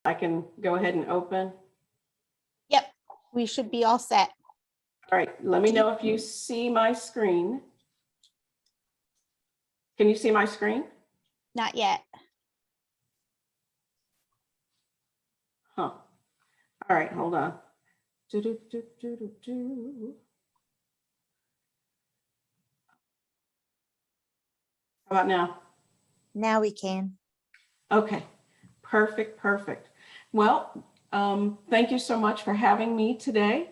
I can go ahead and open. Yep, we should be all set. All right, let me know if you see my screen. Can you see my screen? Not yet. Huh. All right, hold on. Do. How about now? Now we can. Okay, perfect. Well, thank you so much for having me today.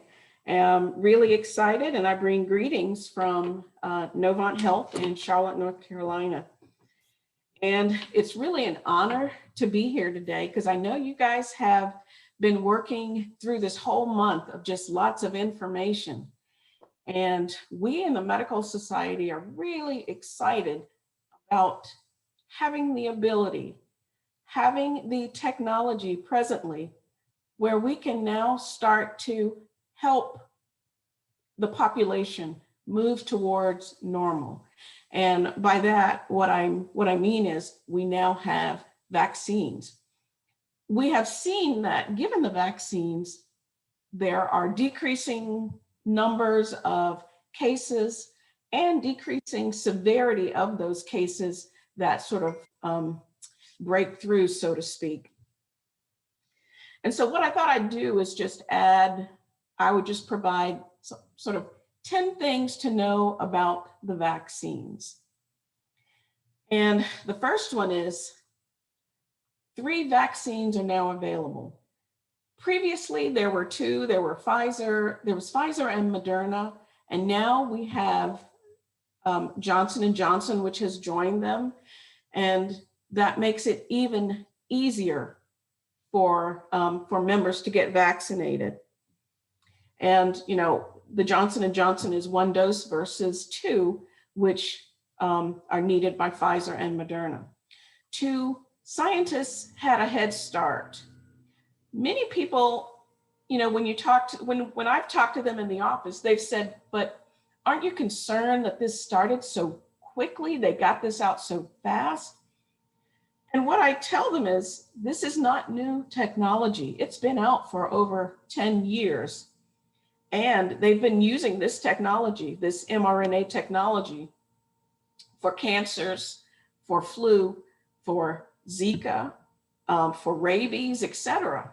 I'm really excited, and I bring greetings from Novant Health in Charlotte, North Carolina. And it's really an honor to be here today because I know you guys have been working through this whole month of just lots of information. And we in the Medical Society are really excited about having the ability, having the technology presently where we can now start to help the population move towards normal. And by that, what I mean is we now have vaccines. We have seen that given the vaccines, there are decreasing numbers of cases and decreasing severity of those cases that sort of break through, so to speak. And so what I thought I'd do is just I would just provide sort of 10 things to know about the vaccines. And the first one is 3 vaccines are now available. Previously, there were 2, there was Pfizer and Moderna, and now we have Johnson & Johnson, which has joined them. And that makes it even easier for members to get vaccinated. And, you know, the Johnson & Johnson is 1 dose versus 2, which are needed by Pfizer and Moderna. 2, scientists had a head start. Many people, you know, when I've talked to them in the office, they've said, but aren't you concerned that this started so quickly? They got this out so fast? And what I tell them is, this is not new technology. It's been out for over 10 years. And they've been using this technology, this mRNA technology, for cancers, for flu, for Zika, for rabies, etc.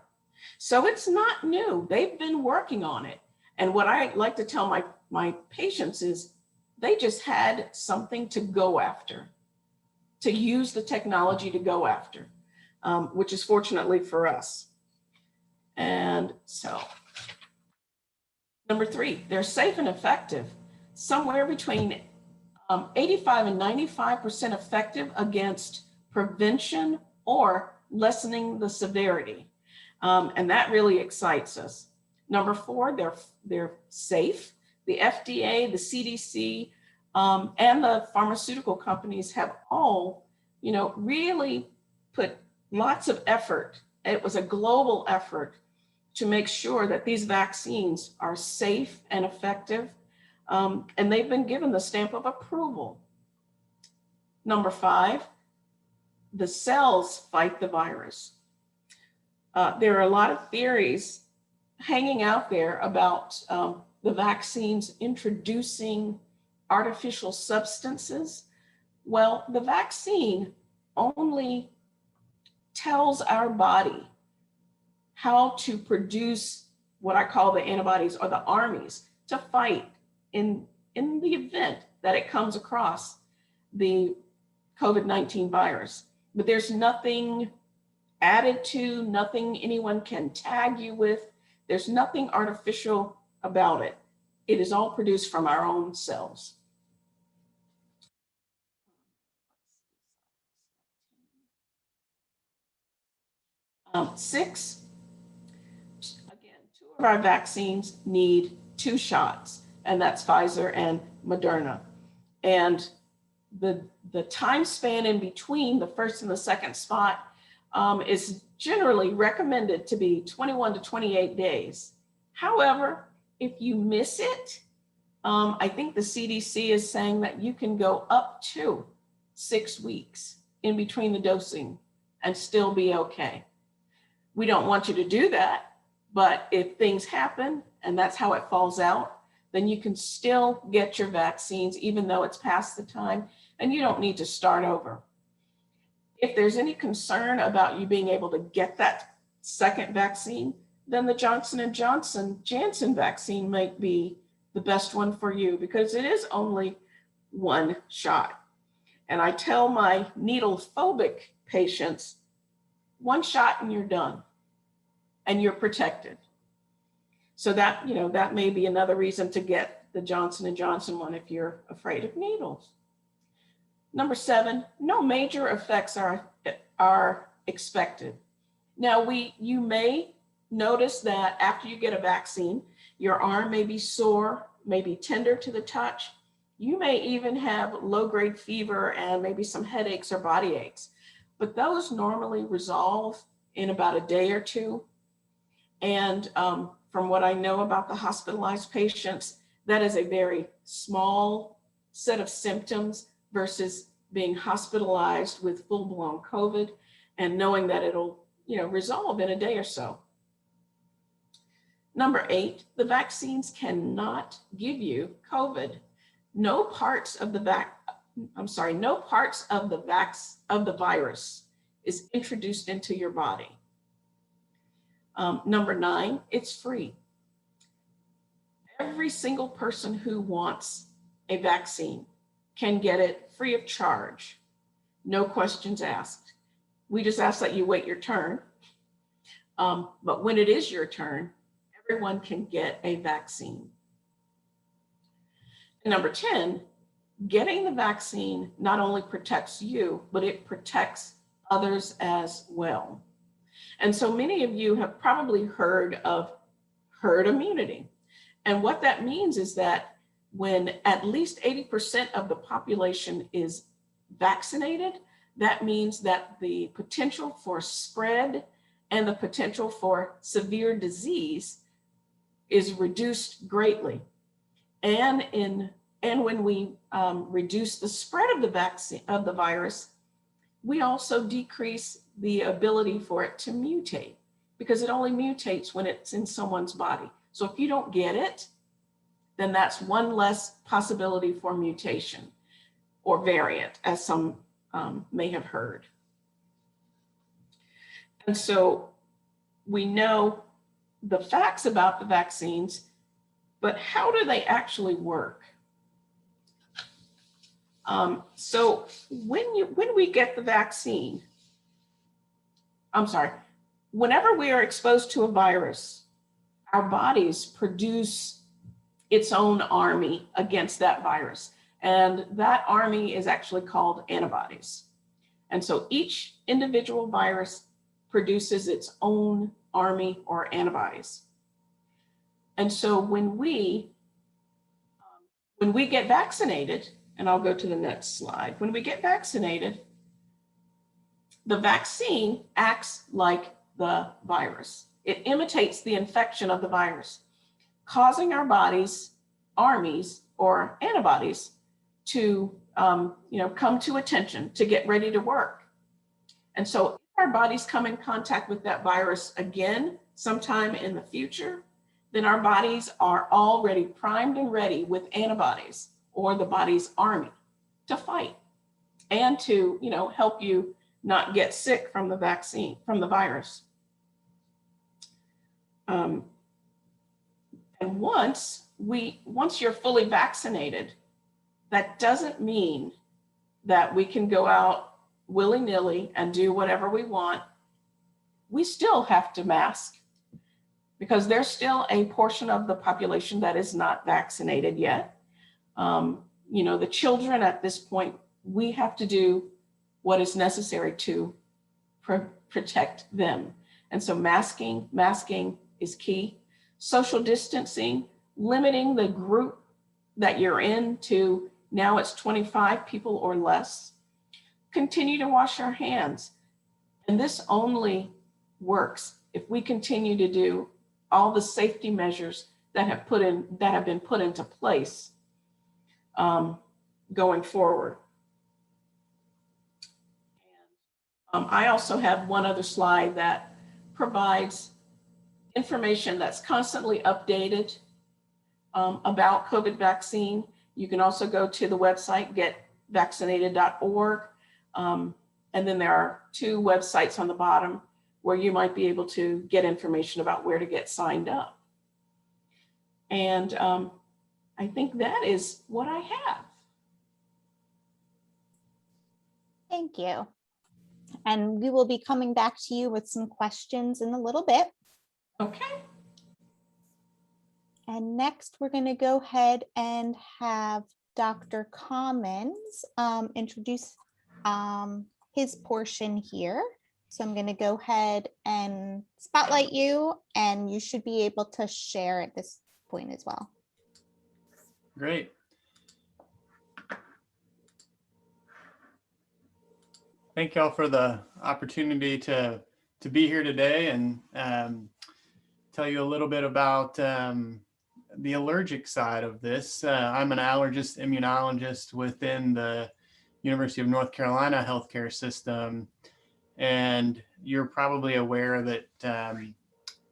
So it's not new. They've been working on it. And what I like to tell my patients is they just had something to go after, to use the technology to go after, which is fortunately for us. And so, number 3, they're safe and effective, somewhere between 85 and 95% effective against prevention or lessening the severity. And that really excites us. Number 4, they're safe. The FDA, the CDC, and the pharmaceutical companies have all, you know, really put lots of effort. It was a global effort to make sure that these vaccines are safe and effective. And they've been given the stamp of approval. Number 5, the cells fight the virus. There are a lot of theories hanging out there about the vaccines introducing artificial substances. Well, the vaccine only tells our body how to produce what I call the antibodies or the armies to fight in the event that it comes across the COVID-19 virus. But there's nothing added to, nothing anyone can tag you with. There's nothing artificial about it. It is all produced from our own cells. 6, again, 2 of our vaccines need 2 shots, and that's Pfizer and Moderna. And the time span in between the first and the second spot is generally recommended to be 21 to 28 days. However, if you miss it, I think the CDC is saying that you can go up to 6 weeks in between the dosing and still be okay. We don't want you to do that, but if things happen and that's how it falls out, then you can still get your vaccines even though it's past the time, and you don't need to start over. If there's any concern about you being able to get that second vaccine, then the Johnson & Johnson Janssen vaccine might be the best one for you because it is only one shot. And I tell my needle phobic patients, one shot and you're done and you're protected. So that, that may be another reason to get the Johnson & Johnson one if you're afraid of needles. Number 7, no major effects are expected. Now you may notice that after you get a vaccine, your arm may be sore, may be tender to the touch. You may even have low-grade fever and maybe some headaches or body aches, but those normally resolve in about a day or two. And from what I know about the hospitalized patients, that is a very small set of symptoms versus being hospitalized with full-blown COVID and knowing that it'll, resolve in a day or so. Number 8, the vaccines cannot give you COVID. No parts of the virus is introduced into your body. Number 9, it's free. Every single person who wants a vaccine can get it free of charge. No questions asked. We just ask that you wait your turn. But when it is your turn, everyone can get a vaccine. And number 10, getting the vaccine not only protects you, but it protects others as well. And so many of you have probably heard of herd immunity. And what that means is that when at least 80% of the population is vaccinated, that means that the potential for spread and the potential for severe disease is reduced greatly. And when we reduce the spread of the vaccine of the virus, we also decrease the ability for it to mutate because it only mutates when it's in someone's body. So if you don't get it, then that's one less possibility for mutation or variant, as some may have heard. And so we know the facts about the vaccines, but how do they actually work? So when we get the vaccine, whenever we are exposed to a virus, our bodies produce its own army against that virus. And that army is actually called antibodies. And so each individual virus produces its own army or antibodies. And so when we get vaccinated, and I'll go to the next slide, when we get vaccinated, the vaccine acts like the virus. It imitates the infection of the virus, causing our body's armies or antibodies to come to attention, to get ready to work. And so if our bodies come in contact with that virus again sometime in the future, then our bodies are already primed and ready with antibodies or the body's army to fight and to help you not get sick from the vaccine, from the virus. And once you're fully vaccinated, that doesn't mean that we can go out willy-nilly and do whatever we want. We still have to mask because there's still a portion of the population that is not vaccinated yet. The children at this point, we have to do what is necessary to protect them. And so masking is key. Social distancing, limiting the group that you're in to now it's 25 people or less. Continue to wash our hands. And this only works if we continue to do all the safety measures that have been put into place going forward. And I also have one other slide that provides information that's constantly updated about COVID vaccine. You can also go to the website, getvaccinated.org. And then there are 2 websites on the bottom where you might be able to get information about where to get signed up. And I think that is what I have. Thank you. And we will be coming back to you with some questions in a little bit. Okay. And next, we're going to go ahead and have Dr. Commons introduce his portion here. So I'm going to go ahead and spotlight you, and you should be able to share at this point as well. Great. Thank y'all for the opportunity to be here today and tell you a little bit about the allergic side of this. I'm an allergist immunologist within the University of North Carolina healthcare system. And you're probably aware that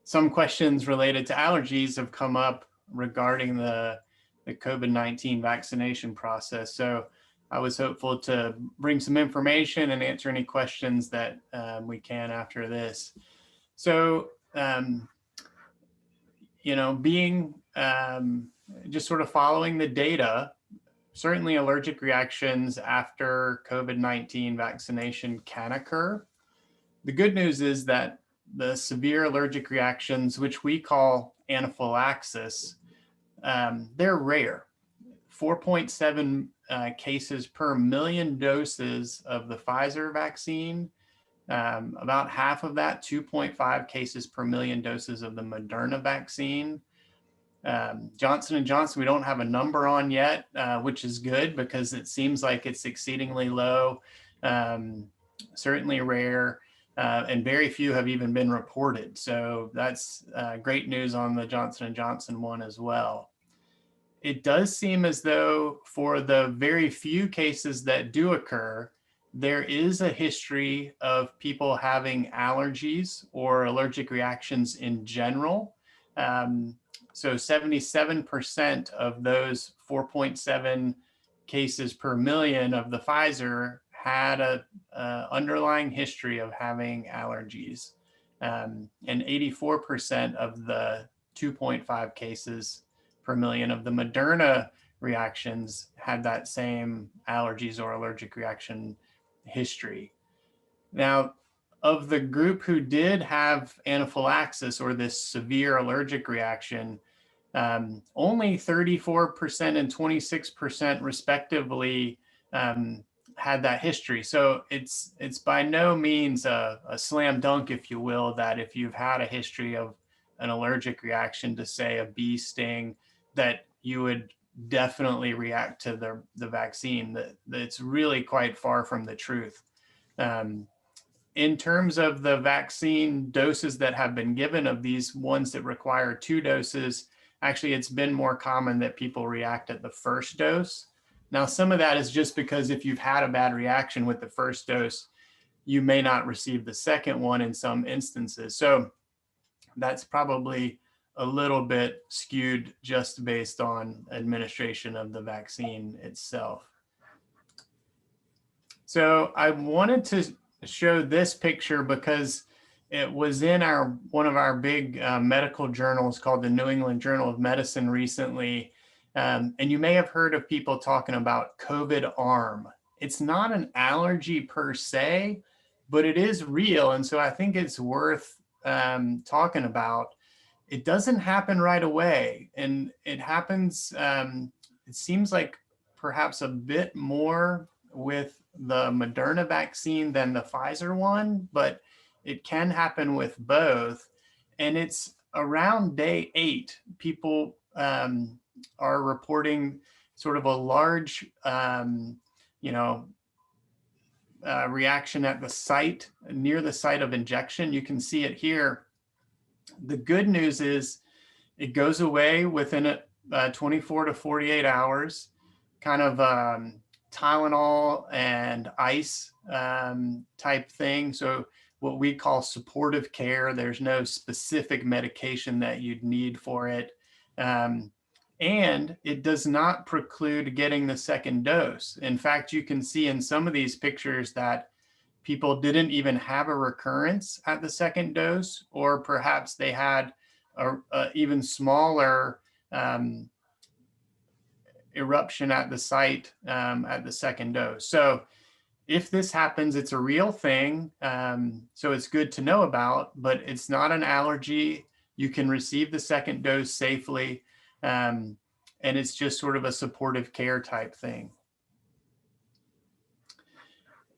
some questions related to allergies have come up regarding the COVID-19 vaccination process. So I was hopeful to bring some information and answer any questions that we can after this. So, being just sort of following the data, certainly allergic reactions after COVID-19 vaccination can occur. The good news is that the severe allergic reactions, which we call anaphylaxis, they're rare. 4.7 cases per million doses of the Pfizer vaccine. About half of that, 2.5 cases per million doses of the Moderna vaccine. Johnson & Johnson, we don't have a number on yet, which is good because it seems like it's exceedingly low, certainly rare, and very few have even been reported. So that's great news on the Johnson & Johnson one as well. It does seem as though for the very few cases that do occur, there is a history of people having allergies or allergic reactions in general. So 77% of those 4.7 cases per million of the Pfizer had a underlying history of having allergies. And 84% of the 2.5 cases per million of the Moderna reactions had that same allergies or allergic reaction history. Now, of the group who did have anaphylaxis or this severe allergic reaction, only 34% and 26% respectively had that history. So it's by no means a slam dunk, if you will, that if you've had a history of an allergic reaction to, say, a bee sting, that you would definitely react to the vaccine. That's really quite far from the truth. In terms of the vaccine doses that have been given, of these ones that require 2 doses, actually it's been more common that people react at the first dose. Now, some of that is just because if you've had a bad reaction with the first dose, you may not receive the second one in some instances. So that's probably a little bit skewed just based on administration of the vaccine itself. So I wanted to show this picture because it was in one of our big medical journals called the New England Journal of Medicine recently. And you may have heard of people talking about COVID arm. It's not an allergy per se, but it is real. And so I think it's worth talking about. It doesn't happen right away. And it happens, it seems like perhaps a bit more with the Moderna vaccine than the Pfizer one, but it can happen with both. And it's around day 8, people are reporting sort of a large, reaction at the site, near the site of injection. You can see it here. The good news is it goes away within 24 to 48 hours, kind of Tylenol and ice type thing. So what we call supportive care. There's no specific medication that you'd need for it. And it does not preclude getting the second dose. In fact, you can see in some of these pictures that people didn't even have a recurrence at the second dose, or perhaps they had a even smaller eruption at the site at the second dose. So if this happens, it's a real thing. So it's good to know about, but it's not an allergy. You can receive the second dose safely. And it's just sort of a supportive care type thing.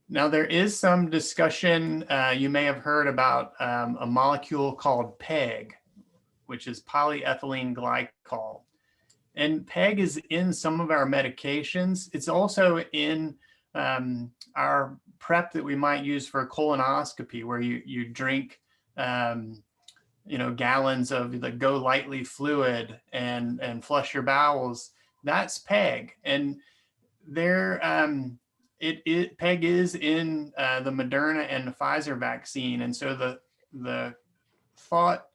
Now, there is some discussion, you may have heard about a molecule called PEG, which is polyethylene glycol. And PEG is in some of our medications. It's also in our prep that we might use for colonoscopy, where you drink gallons of the Go Lightly fluid and flush your bowels. That's PEG. And there, PEG is in the Moderna and the Pfizer vaccine. And so the thought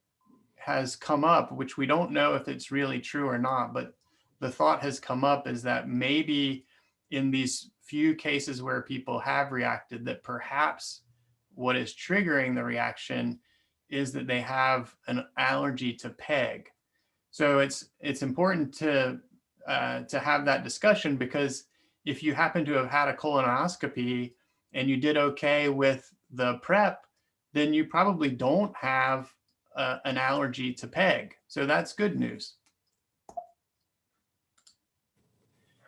has come up, which we don't know if it's really true or not, but the thought has come up is that maybe in these few cases where people have reacted, that perhaps what is triggering the reaction is that they have an allergy to PEG. So it's important to have that discussion, because if you happen to have had a colonoscopy and you did okay with the prep, then you probably don't have an allergy to PEG. So that's good news.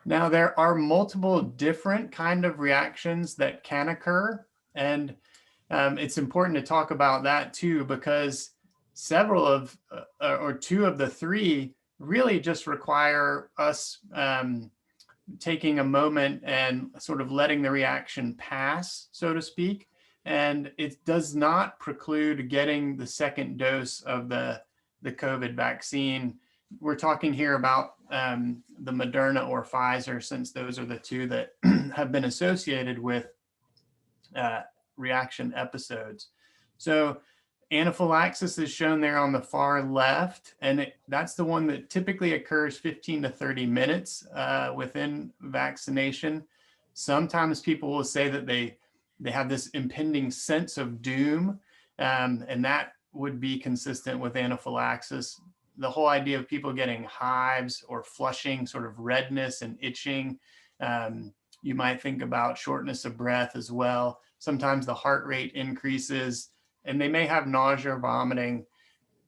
Now, there are multiple different kind of reactions that can occur. And it's important to talk about that too, because several of, or two of the three really just require us taking a moment and sort of letting the reaction pass, so to speak. And it does not preclude getting the second dose of the COVID vaccine. We're talking here about the Moderna or Pfizer, since those are the two that have been associated with reaction episodes. So anaphylaxis is shown there on the far left, and that's the one that typically occurs 15 to 30 minutes within vaccination. Sometimes people will say that they have this impending sense of doom, and that would be consistent with anaphylaxis. The whole idea of people getting hives or flushing, sort of redness and itching. You might think about shortness of breath as well. Sometimes the heart rate increases, and they may have nausea or vomiting.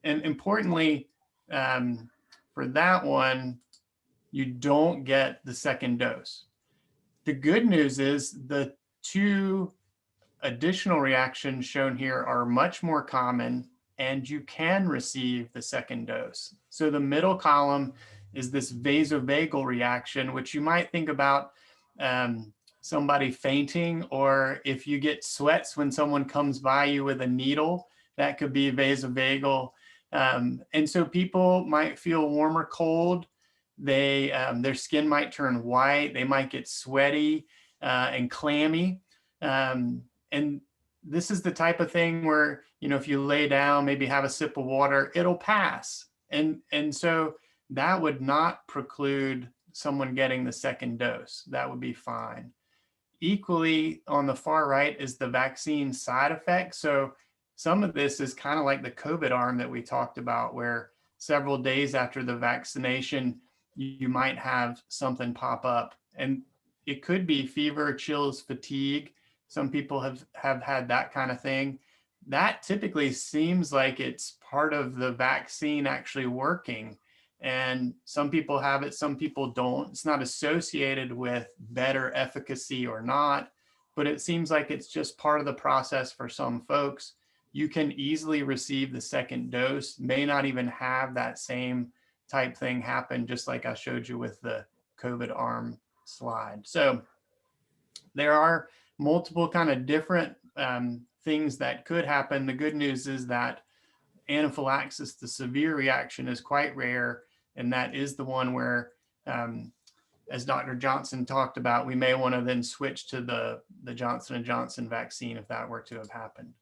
And importantly, for that one, you don't get the second dose. The good news is the two additional reactions shown here are much more common, and you can receive the second dose. So the middle column is this vasovagal reaction, which you might think about somebody fainting, or if you get sweats when someone comes by you with a needle, that could be vasovagal. And so people might feel warm or cold. Their skin might turn white. They might get sweaty and clammy. And this is the type of thing where, if you lay down, maybe have a sip of water, it'll pass. And so that would not preclude someone getting the second dose. That would be fine. Equally, on the far right is the vaccine side effect. So some of this is kind of like the COVID arm that we talked about, where several days after the vaccination, you might have something pop up. And it could be fever, chills, fatigue. Some people have had that kind of thing. That typically seems like it's part of the vaccine actually working. And some people have it, some people don't. It's not associated with better efficacy or not, but it seems like it's just part of the process for some folks. You can easily receive the second dose, may not even have that same type thing happen, just like I showed you with the COVID arm slide. So there are multiple kind of different things that could happen. The good news is that anaphylaxis, the severe reaction, is quite rare. And that is the one where, as Dr. Johnson talked about, we may want to then switch to the Johnson & Johnson vaccine if that were to have happened.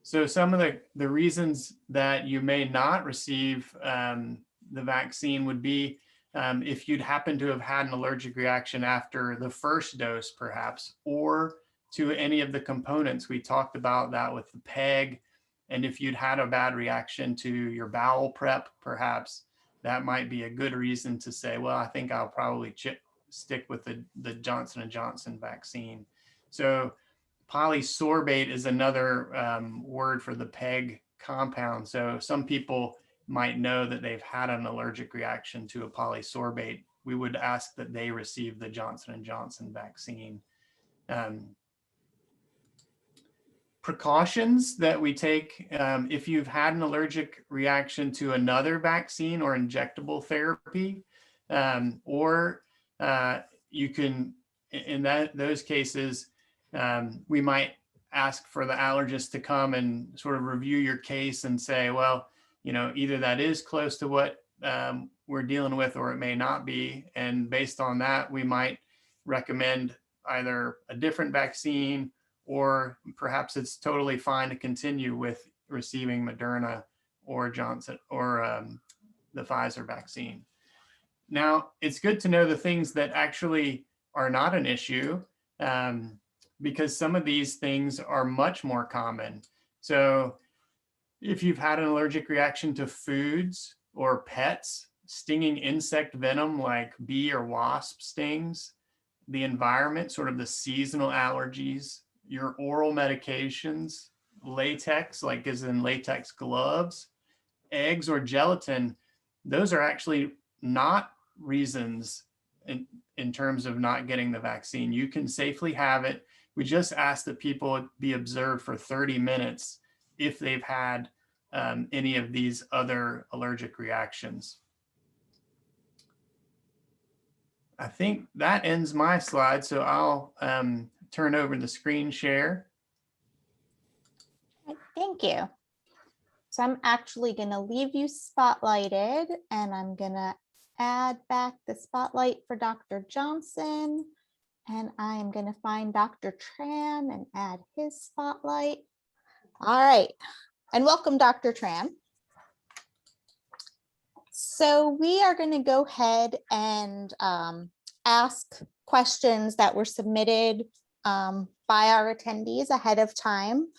So some of the reasons that you may not receive the vaccine would be if you'd happen to have had an allergic reaction after the first dose, perhaps, or to any of the components. We talked about that with the PEG. And if you'd had a bad reaction to your bowel prep, perhaps that might be a good reason to say, well, I think I'll probably stick with the Johnson & Johnson vaccine. So polysorbate is another word for the PEG compound. So some people might know that they've had an allergic reaction to a polysorbate. We would ask that they receive the Johnson & Johnson vaccine. Precautions that we take if you've had an allergic reaction to another vaccine or injectable therapy, or you can, in those cases, we might ask for the allergist to come and sort of review your case and say, well, you know, either that is close to what we're dealing with, or it may not be. And based on that, we might recommend either a different vaccine, or perhaps it's totally fine to continue with receiving Moderna or Johnson or the Pfizer vaccine. Now, it's good to know the things that actually are not an issue, because some of these things are much more common. So if you've had an allergic reaction to foods or pets, stinging insect venom like bee or wasp stings, the environment, sort of the seasonal allergies, your oral medications, latex, like as in latex gloves, eggs or gelatin, those are actually not reasons in terms of not getting the vaccine. You can safely have it. We just ask that people be observed for 30 minutes if they've had any of these other allergic reactions. I think that ends my slide, so I'll turn over the screen share. Thank you. So I'm actually going to leave you spotlighted, and I'm going to add back the spotlight for Dr. Johnson, and I am going to find Dr. Tran and add his spotlight. All right, and welcome, Dr. Tran. So we are going to go ahead and ask questions that were submitted by our attendees ahead of time.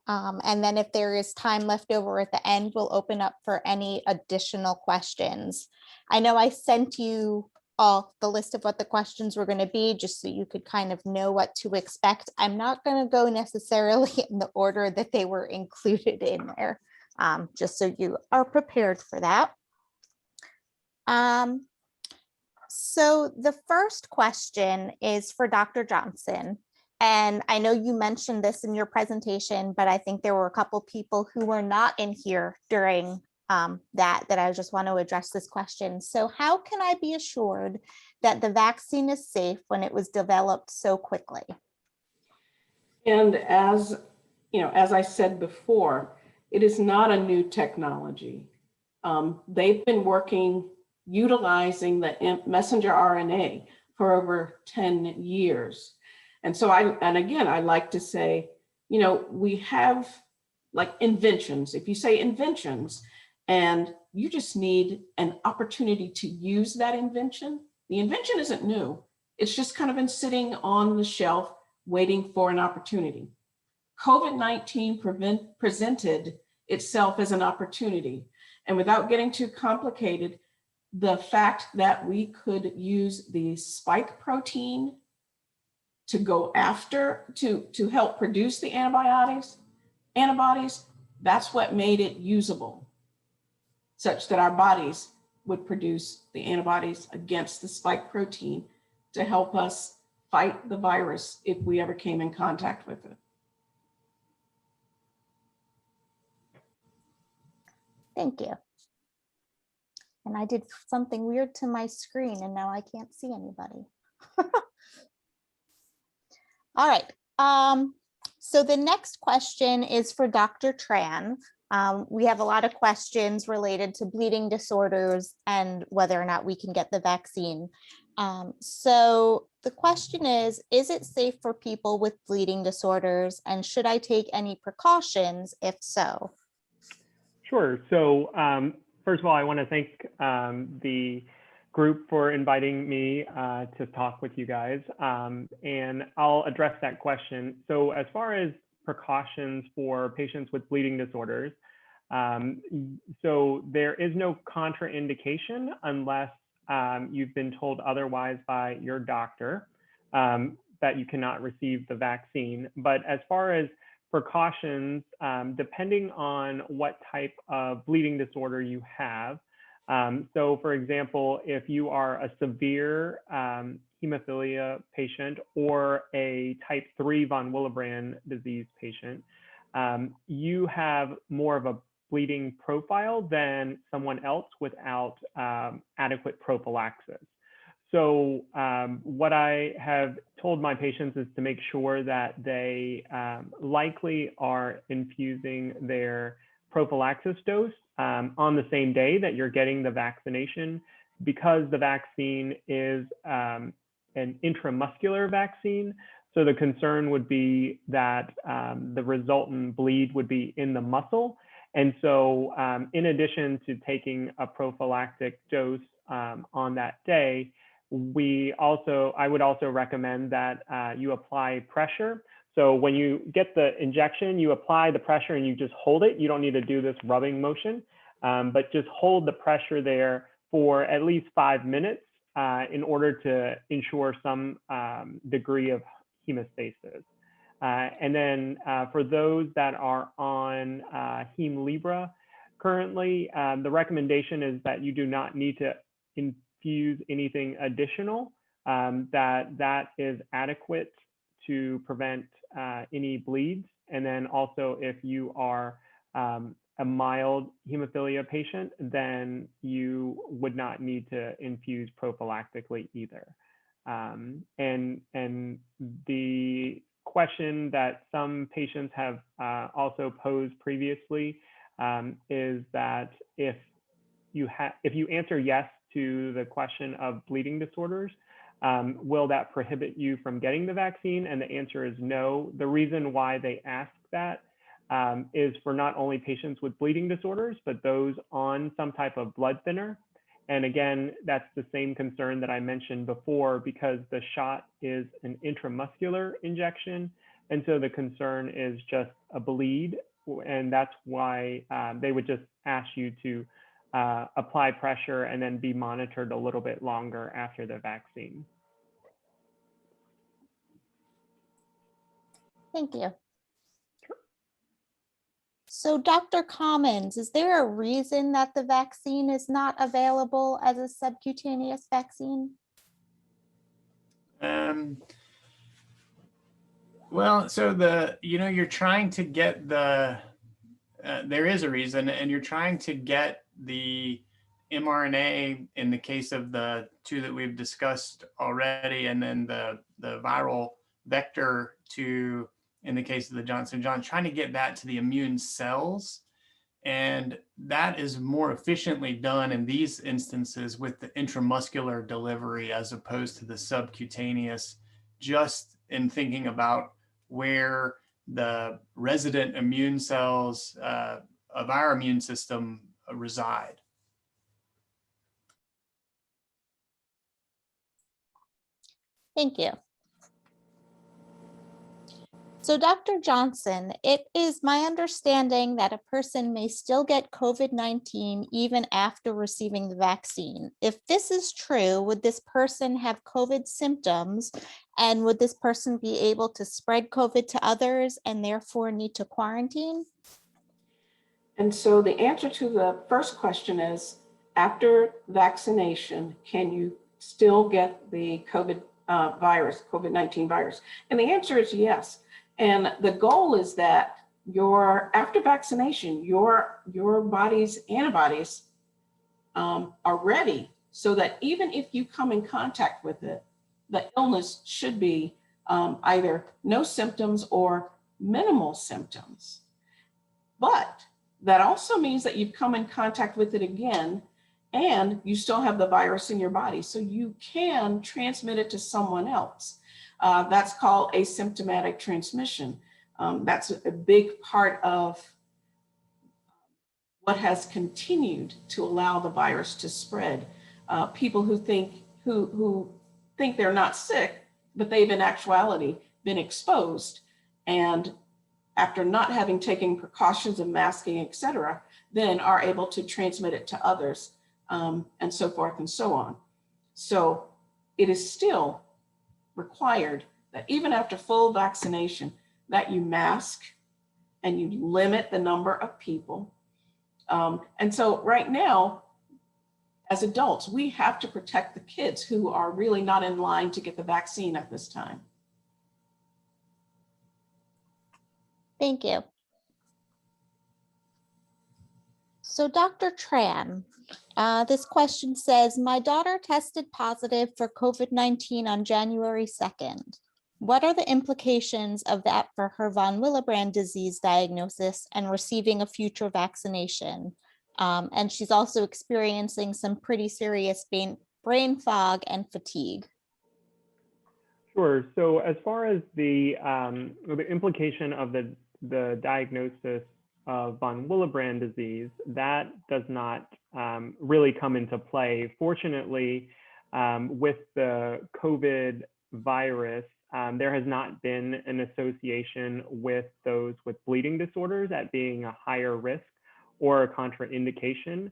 And then if there is time left over at the end, we'll open up for any additional questions. I know I sent you all the list of what the questions were going to be, just so you could kind of know what to expect. I'm not going to go necessarily in the order that they were included in there, just so you are prepared for that. So the first question is for Dr. Johnson. And I know you mentioned this in your presentation, but I think there were a couple people who were not in here during that I just want to address this question. So how can I be assured that the vaccine is safe when it was developed so quickly? And as you know, as I said before, it is not a new technology. They've been working utilizing the messenger RNA for over 10 years. And so I like to say, you know, we have like inventions. If you say inventions and you just need an opportunity to use that invention, the invention isn't new. It's just kind of been sitting on the shelf waiting for an opportunity. COVID-19 presented itself as an opportunity. And without getting too complicated, the fact that we could use the spike protein to go after, to help produce the antibodies, that's what made it usable, such that our bodies would produce the antibodies against the spike protein to help us fight the virus if we ever came in contact with it. Thank you. And I did something weird to my screen and now I can't see anybody. All right. So the next question is for Dr. Tran. We have a lot of questions related to bleeding disorders and whether or not we can get the vaccine. So the question is it safe for people with bleeding disorders, and should I take any precautions if so? Sure. So first of all, I want to thank the group for inviting me to talk with you guys. And I'll address that question. So as far as precautions for patients with bleeding disorders, so there is no contraindication unless you've been told otherwise by your doctor that you cannot receive the vaccine. But as far as precautions, depending on what type of bleeding disorder you have. So for example, if you are a severe hemophilia patient or a type 3 von Willebrand disease patient, you have more of a bleeding profile than someone else without adequate prophylaxis. So what I have told my patients is to make sure that they likely are infusing their prophylaxis dose on the same day that you're getting the vaccination, because the vaccine is an intramuscular vaccine. So the concern would be that the resultant bleed would be in the muscle. And so in addition to taking a prophylactic dose on that day, I would also recommend that you apply pressure. So when you get the injection, you apply the pressure and you just hold it. You don't need to do this rubbing motion, but just hold the pressure there for at least 5 minutes in order to ensure some degree of hemostasis. And then for those that are on Hemlibra currently, the recommendation is that you do not need to infuse anything additional, that is adequate to prevent any bleeds. And then also if you are a mild hemophilia patient, then you would not need to infuse prophylactically either. And the question that some patients have also posed previously is that if you answer yes to the question of bleeding disorders, will that prohibit you from getting the vaccine? And the answer is no. The reason why they ask that is for not only patients with bleeding disorders, but those on some type of blood thinner. And again, that's the same concern that I mentioned before, because the shot is an intramuscular injection. And so the concern is just a bleed. And that's why they would just ask you to apply pressure and then be monitored a little bit longer after the vaccine. Thank you. So Dr. Commons, is there a reason that the vaccine is not available as a subcutaneous vaccine? Well, so you're trying to get there is a reason, and you're trying to get the mRNA in the case of the two that we've discussed already, and then the viral vector in the case of the Johnson & Johnson, trying to get that to the immune cells. And that is more efficiently done in these instances with the intramuscular delivery as opposed to the subcutaneous, just in thinking about where the resident immune cells of our immune system reside. Thank you. So Dr. Johnson, it is my understanding that a person may still get COVID-19 even after receiving the vaccine. If this is true, would this person have COVID symptoms, and would this person be able to spread COVID to others and therefore need to quarantine? And so the answer to the first question is, after vaccination, can you still get the COVID-19 virus? And the answer is yes. And the goal is that after vaccination, your body's antibodies are ready, so that even if you come in contact with it, the illness should be either no symptoms or minimal symptoms. But that also means that you've come in contact with it again, and you still have the virus in your body. So you can transmit it to someone else. That's called asymptomatic transmission. That's a big part of what has continued to allow the virus to spread. People who think they're not sick, but they've in actuality been exposed, and after not having taken precautions of masking, et cetera, then are able to transmit it to others, and so forth and so on. So it is still required that even after full vaccination, that you mask and you limit the number of people. And so right now, as adults, we have to protect the kids who are really not in line to get the vaccine at this time. Thank you. So Dr. Tran, this question says, my daughter tested positive for COVID-19 on January 2nd. What are the implications of that for her von Willebrand disease diagnosis and receiving a future vaccination? And she's also experiencing some pretty serious brain fog and fatigue. Sure. So as far as the implication of the diagnosis of von Willebrand disease, that does not really come into play. Fortunately, with the COVID virus, there has not been an association with those with bleeding disorders at being a higher risk or a contraindication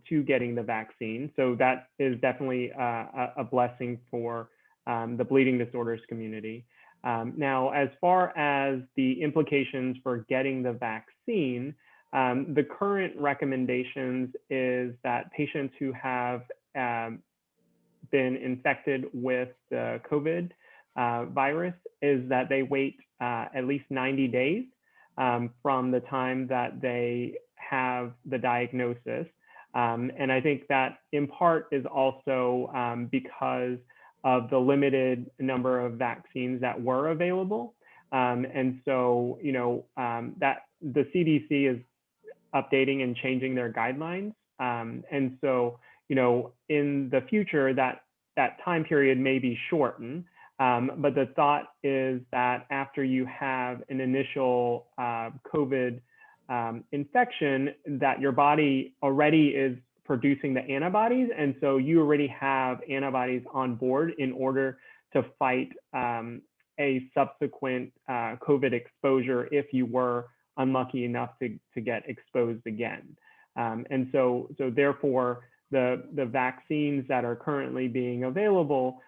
to getting the vaccine. So that is definitely a blessing for the bleeding disorders community. Now, as far as the implications for getting the vaccine, the current recommendations is that patients who have been infected with the COVID virus is that they wait at least 90 days from the time that they have the diagnosis. And I think that in part is also because of the limited number of vaccines that were available. And so, that the CDC is updating and changing their guidelines. And so, in the future, that time period may be shortened. But the thought is that after you have an initial COVID infection, that your body already is producing the antibodies. And so you already have antibodies on board in order to fight a subsequent COVID exposure if you were unlucky enough to get exposed again. And so therefore, the vaccines that are currently being available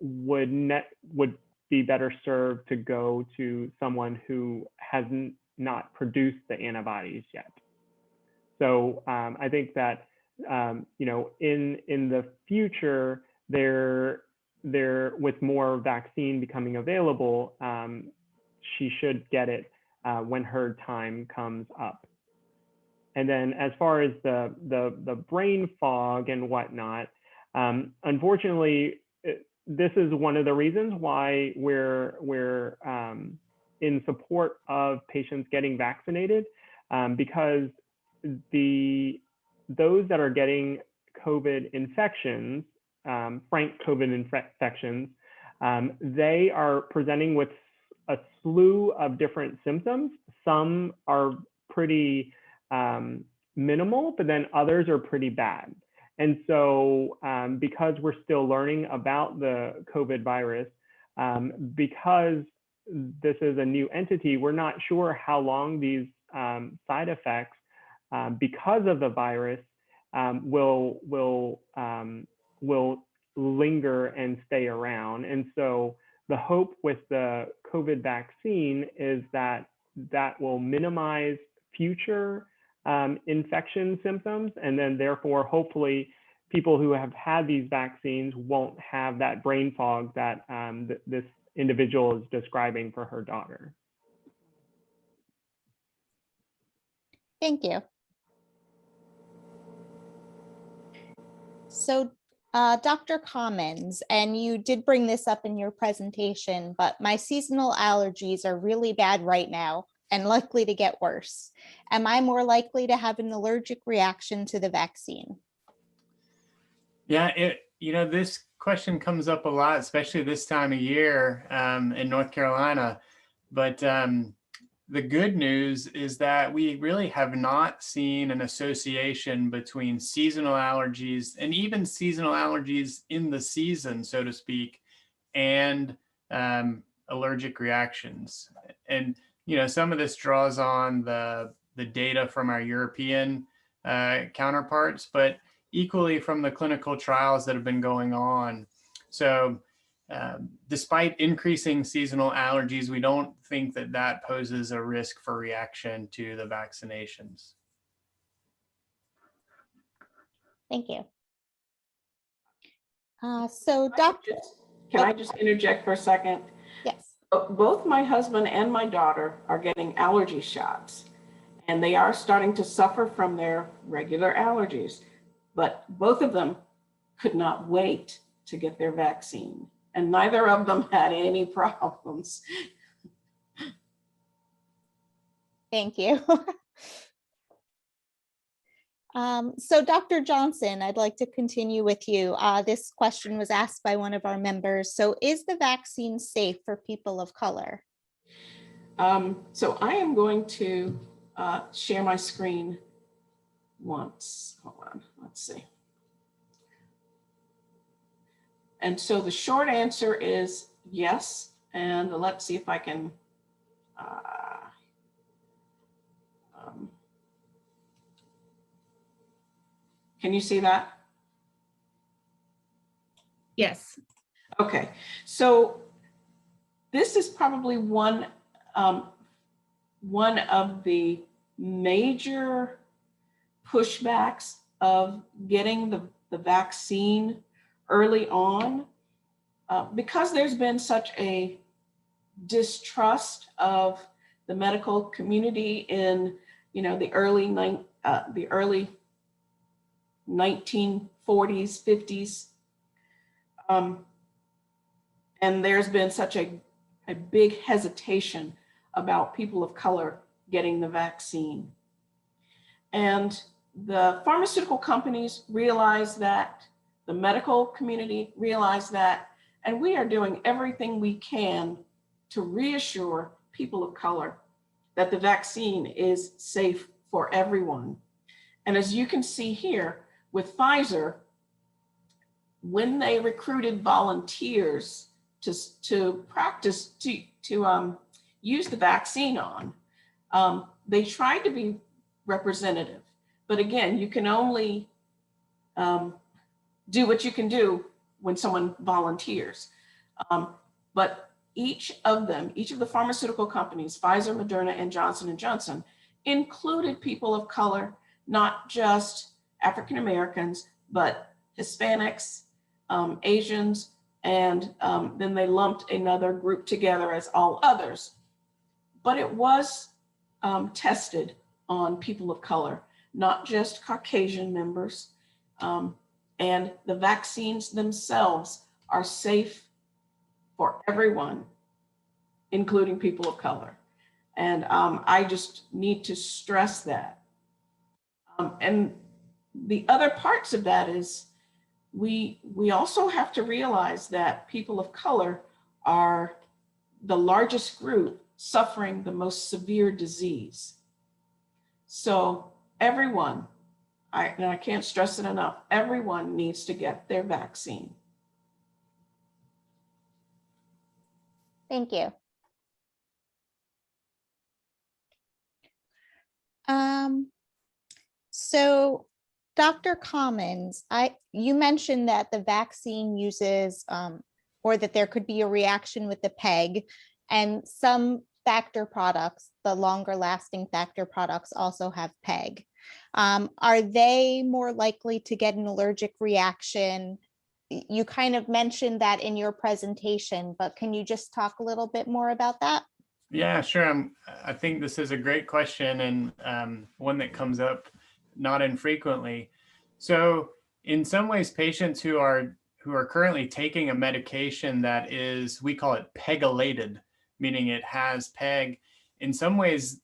would be better served to go to someone who hasn't not produced the antibodies yet. So I think that in the future, there with more vaccine becoming available, she should get it when her time comes up. And then as far as the brain fog and whatnot, unfortunately, this is one of the reasons why we're in support of patients getting vaccinated, because those that are getting COVID infections, frank COVID infections, they are presenting with a slew of different symptoms. Some are pretty minimal, but then others are pretty bad. And so because we're still learning about the COVID virus, because this is a new entity, we're not sure how long these side effects, because of the virus, will linger and stay around. And so the hope with the COVID vaccine is that will minimize future infection symptoms, and then therefore hopefully people who have had these vaccines won't have that brain fog that this individual is describing for her daughter. Thank you. So Dr. Commons, and you did bring this up in your presentation, but my seasonal allergies are really bad right now and likely to get worse. Am I more likely to have an allergic reaction to the vaccine? Yeah, this question comes up a lot, especially this time of year in North Carolina. But the good news is that we really have not seen an association between seasonal allergies and even seasonal allergies in the season, so to speak, and allergic reactions. And some of this draws on the data from our European counterparts, but equally from the clinical trials that have been going on. So despite increasing seasonal allergies, we don't think that that poses a risk for reaction to the vaccinations. Thank you. So Dr. Can I just interject for a second? Yes. Both my husband and my daughter are getting allergy shots, and they are starting to suffer from their regular allergies, but both of them could not wait to get their vaccine, and neither of them had any problems. Thank you. So Dr. Johnson, I'd like to continue with you. This question was asked by one of our members. So is the vaccine safe for people of color? So I am going to share my screen once. Hold on, let's see. And so the short answer is yes. And let's see if I can. Can you see that? Yes. Okay, so this is probably one of the major pushbacks of getting the vaccine early on, because there's been such a distrust of the medical community in the early 1940s, 50s. And there's been such a big hesitation about people of color getting the vaccine. And the pharmaceutical companies realize that, the medical community realize that, and we are doing everything we can to reassure people of color that the vaccine is safe for everyone. And as you can see here with Pfizer, when they recruited volunteers to practice to use the vaccine on, they tried to be representative. But again, you can only do what you can do when someone volunteers. But each of the pharmaceutical companies, Pfizer, Moderna, and Johnson & Johnson, included people of color, not just African Americans, but Hispanics, Asians, and then they lumped another group together as all others. But it was tested on people of color, not just Caucasian members. And the vaccines themselves are safe for everyone, including people of color. And I just need to stress that. And the other parts of that is we also have to realize that people of color are the largest group suffering the most severe disease. So everyone, and I can't stress it enough, everyone needs to get their vaccine. Thank you. So Dr. Commons, you mentioned that the vaccine uses, or that there could be a reaction with the PEG, and some factor products, the longer lasting factor products, also have PEG. Are they more likely to get an allergic reaction? You kind of mentioned that in your presentation, but can you just talk a little bit more about that? Yeah, sure. I think this is a great question, and one that comes up not infrequently. So in some ways, patients who are currently taking a medication that is, we call it PEG-elated, meaning it has PEG, in some ways,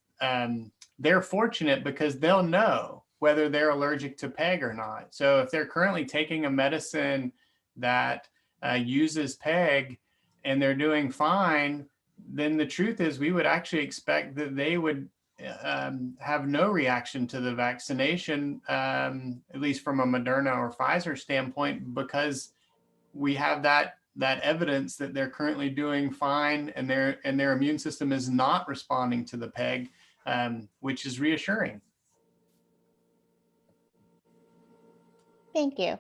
they're fortunate because they'll know whether they're allergic to PEG or not. So if they're currently taking a medicine that uses PEG and they're doing fine, then the truth is we would actually expect that they would have no reaction to the vaccination, at least from a Moderna or Pfizer standpoint, because we have that evidence that they're currently doing fine and their immune system is not responding to the PEG, which is reassuring. Thank you.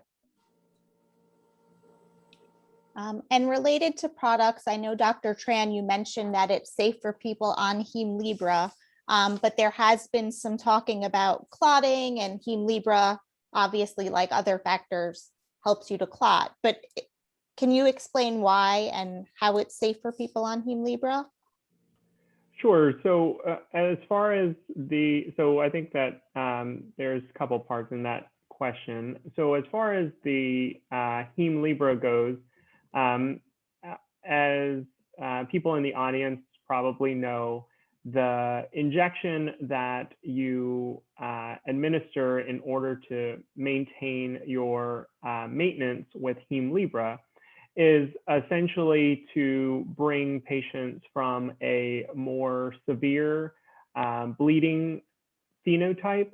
And related to products, I know Dr. Tran, you mentioned that it's safe for people on Hemlibra, but there has been some talking about clotting, and Hemlibra, obviously, like other factors, helps you to clot. But can you explain why and how it's safe for people on Hemlibra? Sure. So as far as so I think that there's a couple parts in that question. So as far as the Hemlibra goes, as people in the audience probably know, the injection that you administer in order to maintain your maintenance with Hemlibra is essentially to bring patients from a more severe bleeding phenotype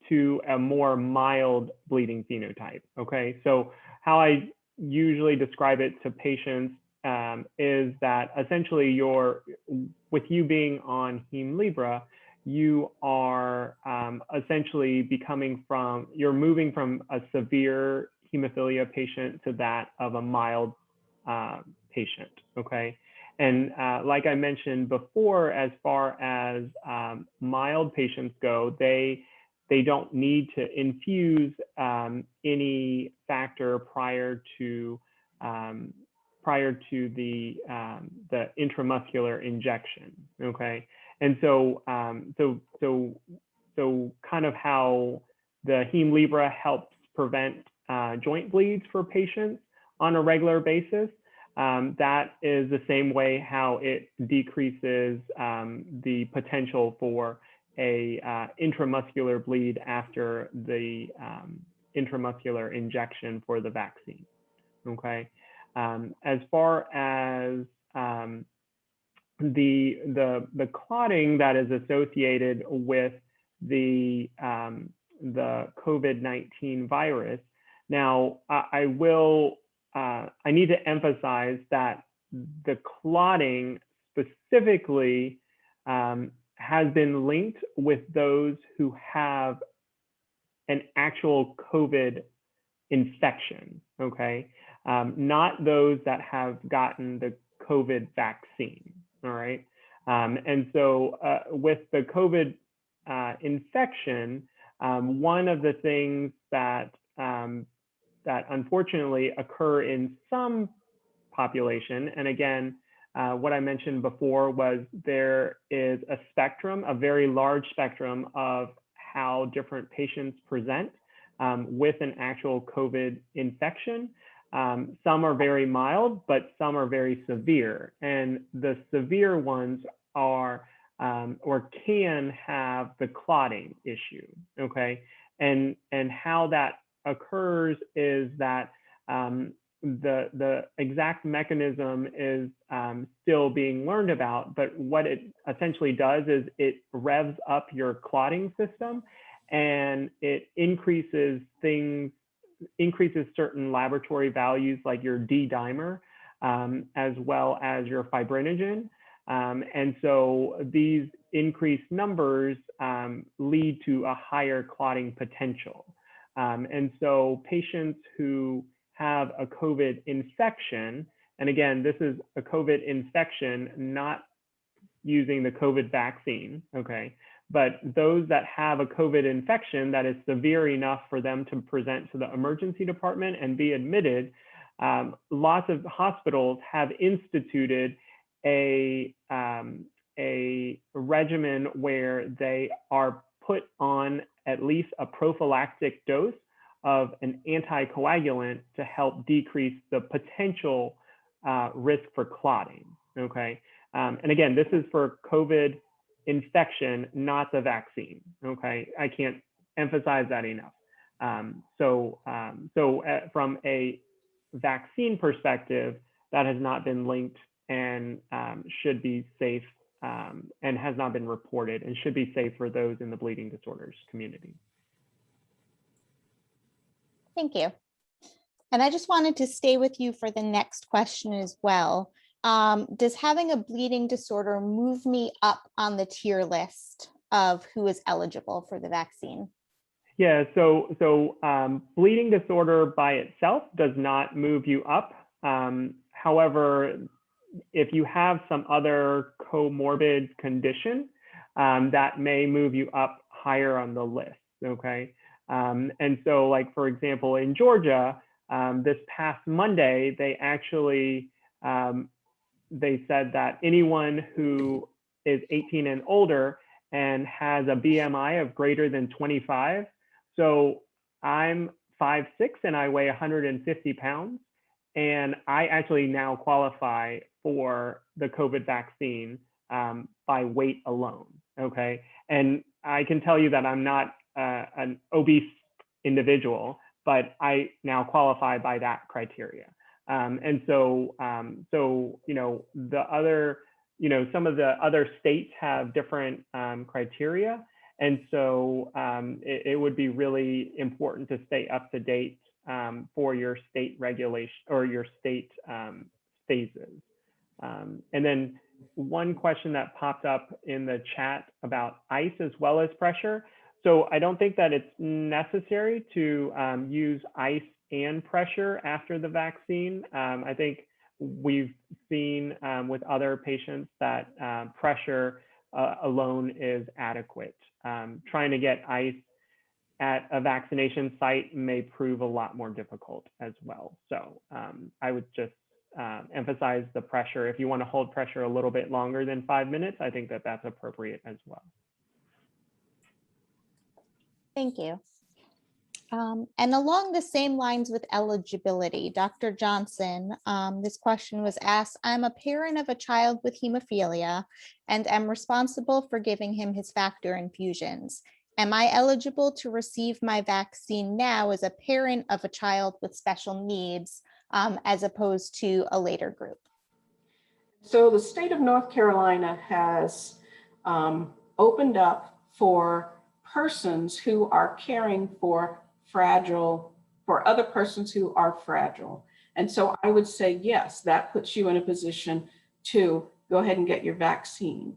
to a more mild bleeding phenotype. Okay, so how I usually describe it to patients is that essentially with you being on Hemlibra, you are essentially you're moving from a severe hemophilia patient to that of a mild patient, okay? And like I mentioned before, as far as mild patients go, they don't need to infuse any factor prior to the intramuscular injection, okay? And so so kind of how the Hemlibra helps prevent joint bleeds for patients on a regular basis, that is the same way how it decreases the potential for a intramuscular bleed after the intramuscular injection for the vaccine. Okay, as far as the clotting that is associated with the COVID-19 virus. Now, I need to emphasize that the clotting specifically has been linked with those who have an actual COVID infection, okay? Not those that have gotten the COVID vaccine, all right? And so with the COVID infection, one of the things that unfortunately occur in some population, and again, what I mentioned before was there is a spectrum, a very large spectrum of how different patients present with an actual COVID infection. Some are very mild, but some are very severe. And the severe ones are or can have the clotting issue, okay? And how that occurs is that the exact mechanism is still being learned about, but what it essentially does is it revs up your clotting system, and it increases certain laboratory values like your D-dimer, as well as your fibrinogen. And so these increased numbers lead to a higher clotting potential. And so patients who have a COVID infection, and again, this is a COVID infection, not using the COVID vaccine, okay? But those that have a COVID infection that is severe enough for them to present to the emergency department and be admitted, lots of hospitals have instituted a regimen where they are put on at least a prophylactic dose of an anticoagulant to help decrease the potential risk for clotting, okay? And again, this is for COVID infection, not the vaccine, okay? I can't emphasize that enough. From a vaccine perspective, that has not been linked and should be safe and has not been reported and should be safe for those in the bleeding disorders community. Thank you. And I just wanted to stay with you for the next question as well. Does having a bleeding disorder move me up on the tier list of who is eligible for the vaccine? Yeah, so bleeding disorder by itself does not move you up. However, if you have some other comorbid condition, that may move you up higher on the list, okay? And so like, for example, in Georgia, this past Monday, they actually, they said that anyone who is 18 and older and has a BMI of greater than 25, so I'm 5'6" and I weigh 150 pounds, and I actually now qualify for the COVID vaccine by weight alone, okay? And I can tell you that I'm not an obese individual, but I now qualify by that criteria. And so, you know, the other, you know, some of the other states have different criteria. And so it would be really important to stay up to date for your state regulation or your state phases. And then one question that popped up in the chat about ice as well as pressure. So I don't think that it's necessary to use ice and pressure after the vaccine. I think we've seen with other patients that pressure alone is adequate. Trying to get ice at a vaccination site may prove a lot more difficult as well. So I would just emphasize the pressure. If you want to hold pressure a little bit longer than 5 minutes, I think that that's appropriate as well. Thank you. And along the same lines with eligibility, Dr. Johnson, this question was asked, I'm a parent of a child with hemophilia and am responsible for giving him his factor infusions. Am I eligible to receive my vaccine now as a parent of a child with special needs as opposed to a later group? So the state of North Carolina has opened up for persons who are caring for other persons who are fragile. And so I would say, yes, that puts you in a position to go ahead and get your vaccine.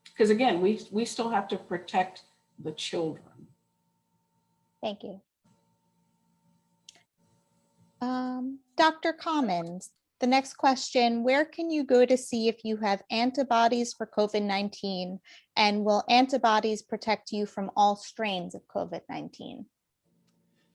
Because again, we still have to protect the children. Thank you. Dr. Commons, the next question, where can you go to see if you have antibodies for COVID-19, and will antibodies protect you from all strains of COVID-19?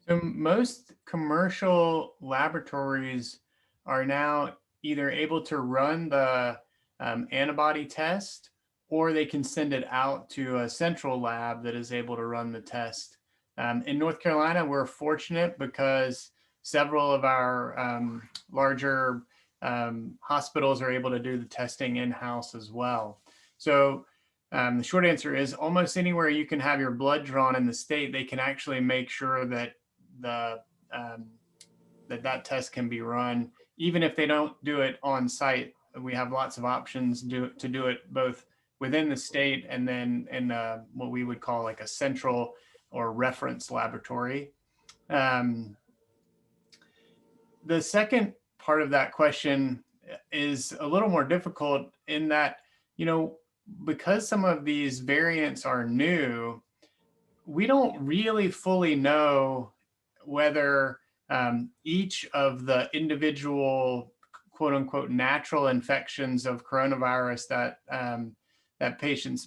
So most commercial laboratories are now either able to run the antibody test, or they can send it out to a central lab that is able to run the test. In North Carolina, we're fortunate because several of our larger hospitals are able to do the testing in-house as well. So the short answer is almost anywhere you can have your blood drawn in the state, they can actually make sure that that test can be run. Even if they don't do it on site, we have lots of options to do it both within the state and then in what we would call like a central or reference laboratory. The second part of that question is a little more difficult in that, you know, because some of these variants are new, we don't really fully know whether each of the individual quote unquote natural infections of coronavirus that patients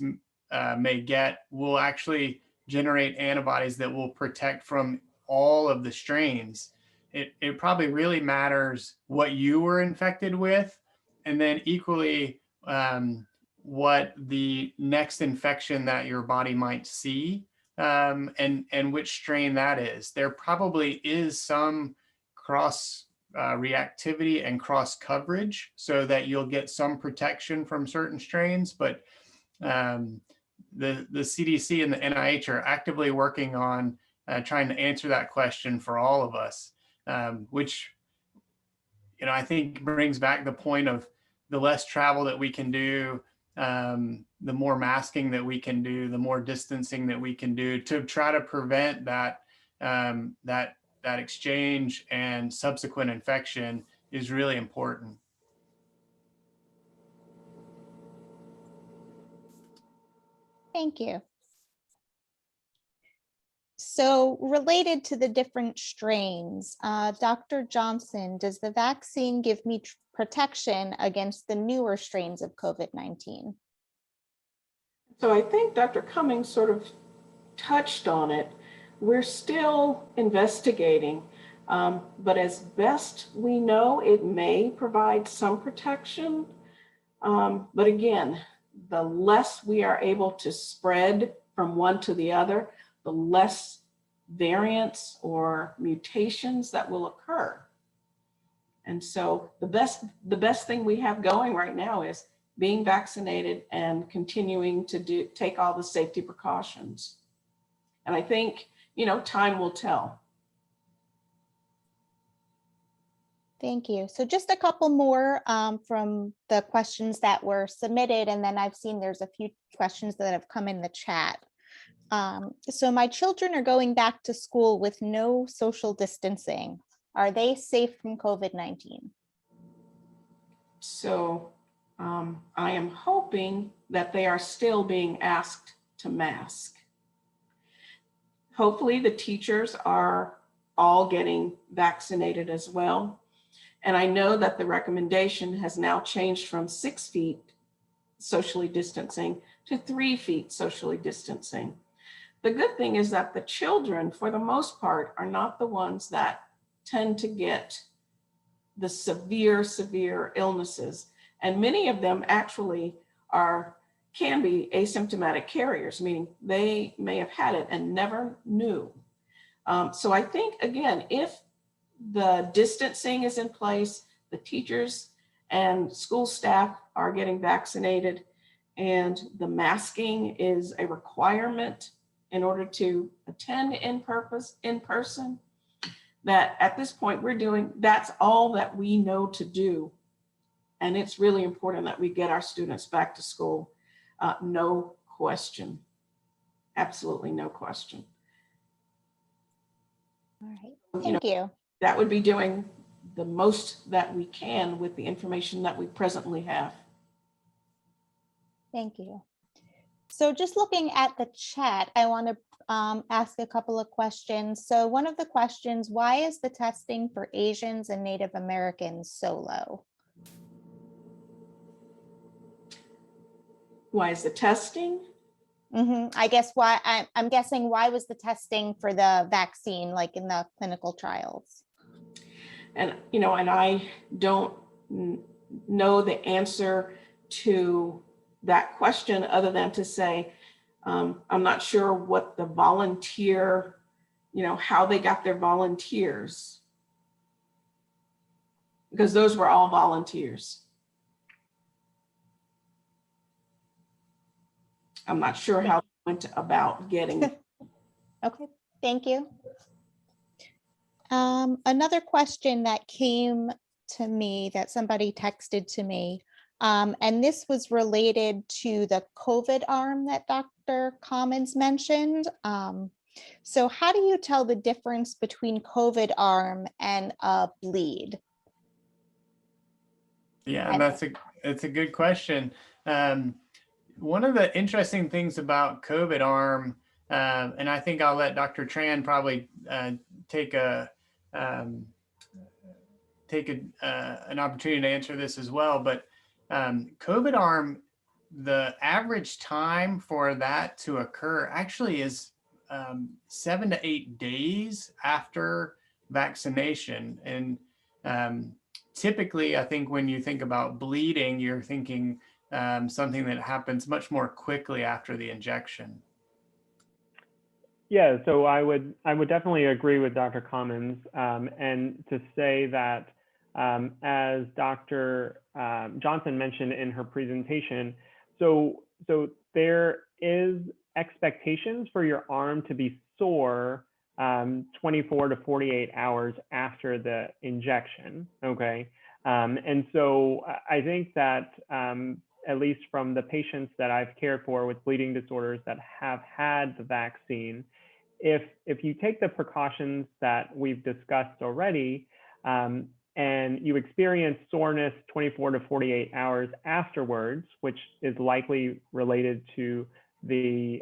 may get will actually generate antibodies that will protect from all of the strains. It probably really matters what you were infected with, and then equally what the next infection that your body might see and which strain that is. There probably is some cross reactivity and cross coverage so that you'll get some protection from certain strains, but the CDC and the NIH are actively working on trying to answer that question for all of us, which, I think brings back the point of the less travel that we can do, the more masking that we can do, the more distancing that we can do to try to prevent that exchange and subsequent infection is really important. Thank you. So related to the different strains, Dr. Johnson, does the vaccine give me protection against the newer strains of COVID-19? So I think Dr. Cummings sort of touched on it. We're still investigating, but as best we know, it may provide some protection. But again, the less we are able to spread from one to the other, the less variants or mutations that will occur. And so the best thing we have going right now is being vaccinated and continuing to take all the safety precautions. And I think, time will tell. Thank you. So just a couple more from the questions that were submitted, and then I've seen there's a few questions that have come in the chat. So my children are going back to school with no social distancing. Are they safe from COVID-19? So I am hoping that they are still being asked to mask. Hopefully the teachers are all getting vaccinated as well. And I know that the recommendation has now changed from 6 feet socially distancing to 3 feet socially distancing. The good thing is that the children, for the most part, are not the ones that tend to get the severe illnesses. And many of them actually can be asymptomatic carriers, meaning they may have had it and never knew. So I think, again, if the distancing is in place, the teachers and school staff are getting vaccinated, and the masking is a requirement in order to attend in person, that at this point that's all that we know to do. And it's really important that we get our students back to school. No question. Absolutely no question. All right, thank you. That would be doing the most that we can with the information that we presently have. Thank you. So just looking at the chat, I want to ask a couple of questions. So one of the questions, why is the testing for Asians and Native Americans so low? Why is the testing? I guess I'm guessing why was the testing for the vaccine like in the clinical trials? And, and I don't know the answer to that question other than to say, I'm not sure what the volunteer, how they got their volunteers, because those were all volunteers. I'm not sure how they went about getting. Okay, thank you. Another question that came to me that somebody texted to me, and this was related to the COVID arm that Dr. Commons mentioned. So how do you tell the difference between COVID arm and a bleed? Yeah, and it's a good question. One of the interesting things about COVID arm, and I think I'll let Dr. Tran probably take an opportunity to answer this as well, but COVID arm, the average time for that to occur actually is 7 to 8 days after vaccination. And typically, I think when you think about bleeding, you're thinking something that happens much more quickly after the injection. Yeah, so I would definitely agree with Dr. Commons, and to say that as Dr. Johnson mentioned in her presentation, so there is expectations for your arm to be sore 24 to 48 hours after the injection, okay? And so I think that at least from the patients that I've cared for with bleeding disorders that have had the vaccine, if you take the precautions that we've discussed already, and you experience soreness 24 to 48 hours afterwards, which is likely related to the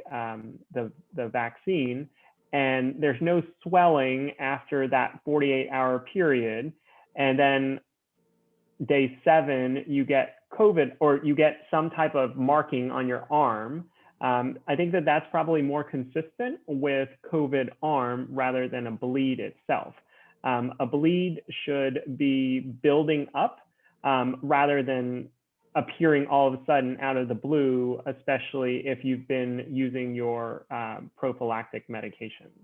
vaccine, and there's no swelling after that 48-hour period, and then day 7 you get COVID or you get some type of marking on your arm, I think that that's probably more consistent with COVID arm rather than a bleed itself. A bleed should be building up rather than appearing all of a sudden out of the blue, especially if you've been using your prophylactic medications.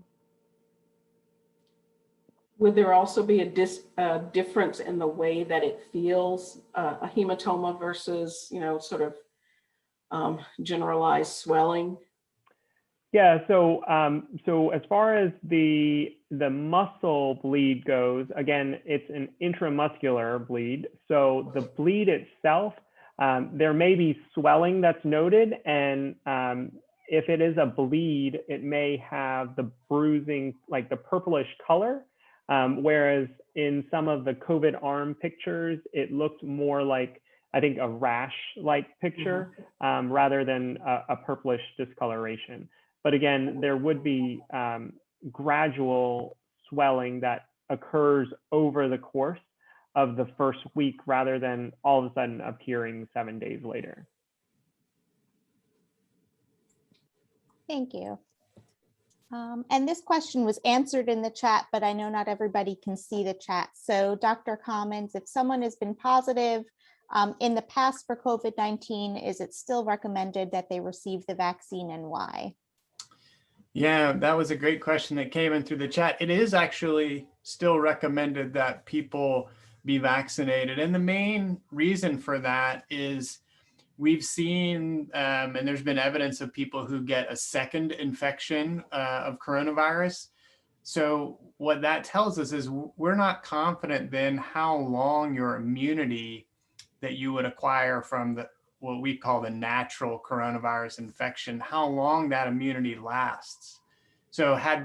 Would there also be a difference in the way that it feels, a hematoma versus, sort of generalized swelling? Yeah, so as far as the muscle bleed goes, again, it's an intramuscular bleed. So the bleed itself, there may be swelling that's noted, and if it is a bleed, it may have the bruising, like the purplish color, whereas in some of the COVID arm pictures, it looked more like, I think, a rash-like picture rather than a purplish discoloration. But again, there would be gradual swelling that occurs over the course of the first week rather than all of a sudden appearing 7 days later. Thank you. And this question was answered in the chat, but I know not everybody can see the chat. So Dr. Commons, if someone has been positive in the past for COVID-19, is it still recommended that they receive the vaccine, and why? Yeah, that was a great question that came in through the chat. It is actually still recommended that people be vaccinated. And the main reason for that is we've seen, and there's been evidence of people who get a second infection of coronavirus. So what that tells us is we're not confident then how long your immunity that you would acquire from what we call the natural coronavirus infection, how long that immunity lasts. So had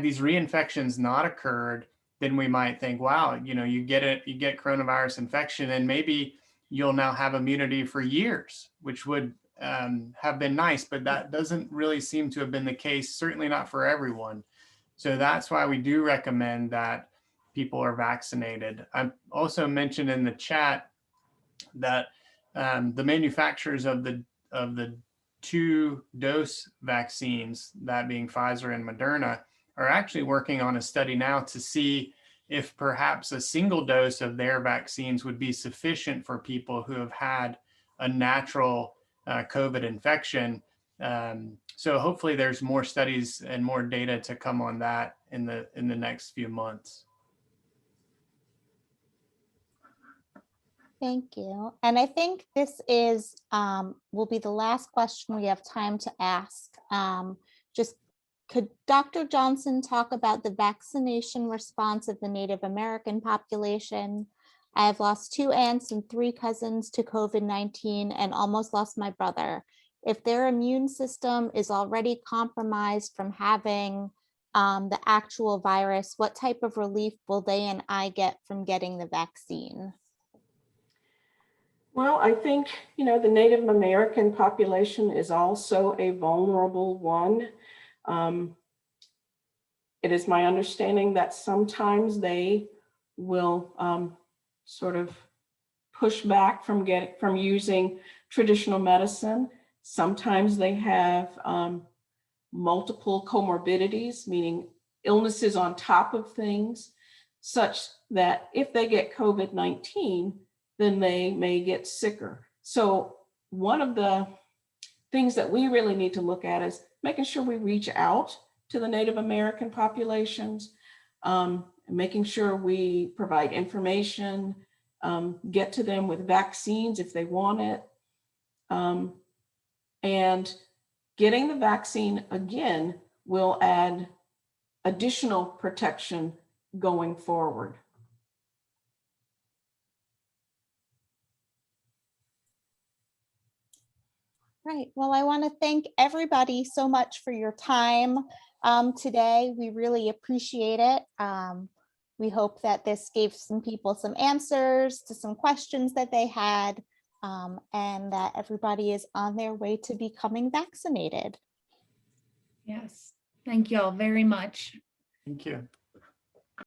these reinfections not occurred, then we might think, wow, you get coronavirus infection and maybe you'll now have immunity for years, which would have been nice, but that doesn't really seem to have been the case, certainly not for everyone. So that's why we do recommend that people are vaccinated. I also mentioned in the chat that the manufacturers of the 2-dose vaccines, that being Pfizer and Moderna, are actually working on a study now to see if perhaps a single dose of their vaccines would be sufficient for people who have had a natural COVID infection. So hopefully there's more studies and more data to come on that in the next few months. Thank you. And I think this is will be the last question we have time to ask. Just could Dr. Johnson talk about the vaccination response of the Native American population? I have lost 2 aunts and 3 cousins to COVID-19 and almost lost my brother. If their immune system is already compromised from having the actual virus, what type of relief will they and I get from getting the vaccine? Well, I think, the Native American population is also a vulnerable one. It is my understanding that sometimes they will sort of push back from using traditional medicine. Sometimes they have multiple comorbidities, meaning illnesses on top of things, such that if they get COVID-19, then they may get sicker. So one of the things that we really need to look at is making sure we reach out to the Native American populations, making sure we provide information, get to them with vaccines if they want it. And getting the vaccine again will add additional protection going forward. Right. Well, I want to thank everybody so much for your time today. We really appreciate it. We hope that this gave some people some answers to some questions that they had, and that everybody is on their way to becoming vaccinated. Yes, thank you all very much. Thank you.